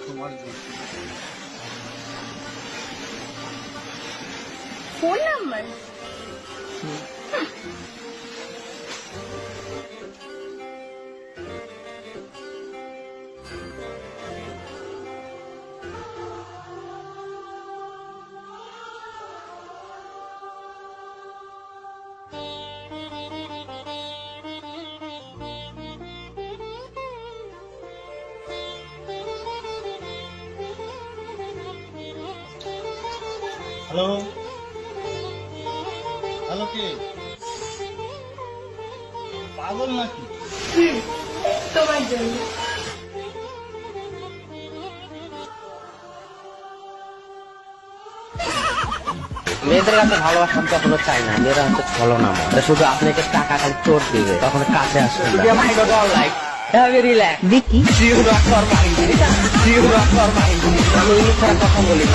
তোমার জন্য। Phone number? Hello, hello, কে? পাগল নাকি? তোমার জন্য। মেয়েদের কাছে ভালোবাসা আমি কখনো চাই না, মেয়েরা হচ্ছে ছলনা মা, শুধু আপনাকে টাকা খালি চোট দিবে, তখন কাছে আসবে রিল্যাক্স দেখি কথা বলি।